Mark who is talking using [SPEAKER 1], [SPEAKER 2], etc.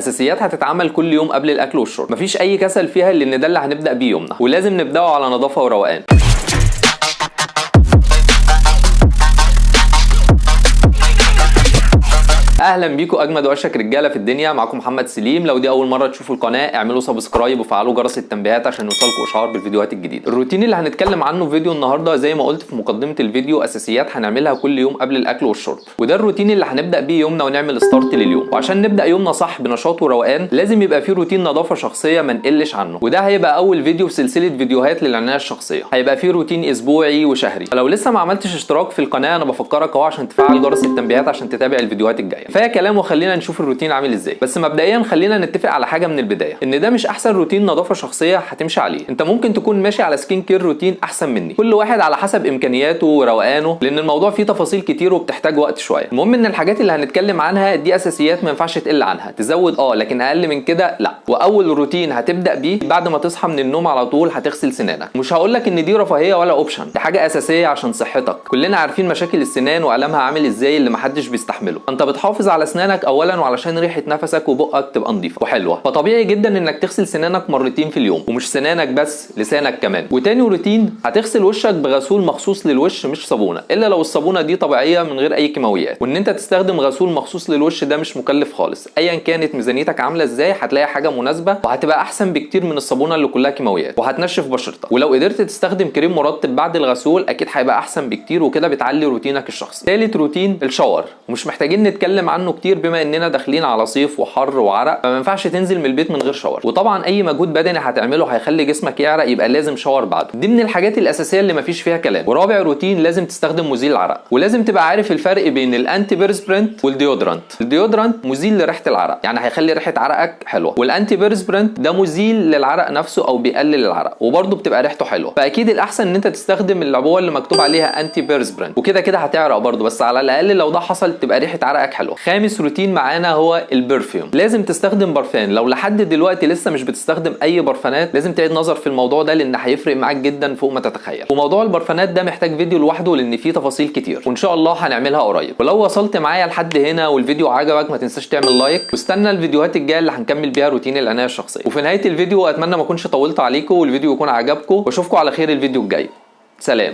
[SPEAKER 1] اساسيات هتتعمل كل يوم قبل الاكل والشرب، مفيش اي كسل فيها لان ده اللي هنبدا بيه يومنا، ولازم نبداه على نظافه وروقان. اهلا بيكم اجمد واشك رجاله في الدنيا. معاكم محمد سليم. لو دي اول مره تشوفوا القناه اعملوا سبسكرايب وفعلوا جرس التنبيهات عشان يوصلكم اشعار بالفيديوهات الجديده. الروتين اللي هنتكلم عنه في فيديو النهارده زي ما قلت في مقدمه الفيديو اساسيات هنعملها كل يوم قبل الاكل والشرب، وده الروتين اللي هنبدا بيه يومنا ونعمل ستارت لليوم. وعشان نبدا يومنا صح بنشاط وروقان لازم يبقى فيه روتين نظافه شخصيه ما نقلش عنه، وده هيبقى اول فيديو في سلسله فيديوهات للعنايه الشخصيه. هيبقى فيه روتين اسبوعي وشهري. لو لسه ما عملتش اشتراك في القناه انا بفكرك اهو عشان تفعل جرس التنبيهات عشان تتابع الفيديوهات الجايه. كفايه كلام وخلينا نشوف الروتين عامل ازاي. بس مبدئيا خلينا نتفق على حاجه من البدايه، ان ده مش احسن روتين نظافه شخصيه هتمشي عليه. انت ممكن تكون ماشي على سكين كير روتين احسن مني، كل واحد على حسب امكانياته وروقانه، لان الموضوع فيه تفاصيل كتير وبتحتاج وقت شويه. المهم ان الحاجات اللي هنتكلم عنها دي اساسيات ما ينفعش تقل عنها، تزود لكن اقل من كده لا. واول روتين هتبدا بيه بعد ما تصحى من النوم على طول هتغسل سنانك. مش هقول لك ان دي رفاهيه ولا اوبشن، دي حاجه اساسيه عشان صحتك. كلنا عارفين مشاكل السنان والمها عامل ازاي اللي محدش بيستحمله. انت بتحافظ على اسنانك اولا وعلشان ريحه نفسك وبقك تبقى نظيفه وحلوه، فطبيعي جدا انك تغسل سنانك مرتين في اليوم، ومش سنانك بس لسانك كمان. وتاني روتين هتغسل وشك بغسول مخصوص للوش مش صابونه، الا لو الصابونه دي طبيعيه من غير اي كيماويات. وان انت تستخدم غسول مخصوص للوش ده مش مكلف خالص، ايا كانت ميزانيتك عامله ازاي هتلاقي حاجه مناسبه وهتبقى احسن بكتير من الصابونه اللي كلها كيماويات، وهتنشف بشرتك. ولو قدرت تستخدم كريم مرطب بعد الغسول اكيد هيبقى احسن بكتير، وكده بتعلي روتينك الشخصي. ثالث روتين الشاور، ومش محتاجين نتكلم عنه كتير بما اننا داخلين على صيف وحر وعرق، فما ينفعش تنزل من البيت من غير شاور. وطبعا اي مجهود بدني هتعمله هيخلي جسمك يعرق، يبقى لازم شاور بعده. دي من الحاجات الاساسيه اللي مفيش فيها كلام. ورابع روتين لازم تستخدم مزيل العرق، ولازم تبقى عارف الفرق بين الانتي بيرسبرنت والديودرانت. الديودرانت مزيل لريحه العرق، يعني هيخلي ريحه عرقك حلوه، والانتي بيرسبرنت ده مزيل للعرق نفسه او بيقلل العرق وبرده بتبقى ريحته حلوه. فاكيد الاحسن ان انت تستخدم العبوه اللي مكتوب عليها انتي بيرسبرنت، وكده كده هتعرق برده، بس على الاقل لو ده حصل تبقى ريحه عرقك حلوه. خامس روتين معانا هو البرفيوم. لازم تستخدم برفان. لو لحد دلوقتي لسه مش بتستخدم اي برفانات لازم تعيد نظر في الموضوع ده، لان هيفرق معاك جدا فوق ما تتخيل. وموضوع البرفانات ده محتاج فيديو لوحده لان فيه تفاصيل كتير، وان شاء الله هنعملها قريب. ولو وصلت معايا لحد هنا والفيديو عجبك ما تنساش تعمل لايك، واستنى الفيديوهات الجايه اللي هنكمل بيها روتين العنايه الشخصيه. وفي نهايه الفيديو اتمنى ما اكونش طولت عليكم والفيديو يكون عجبكم، واشوفكم على خير الفيديو الجاي. سلام.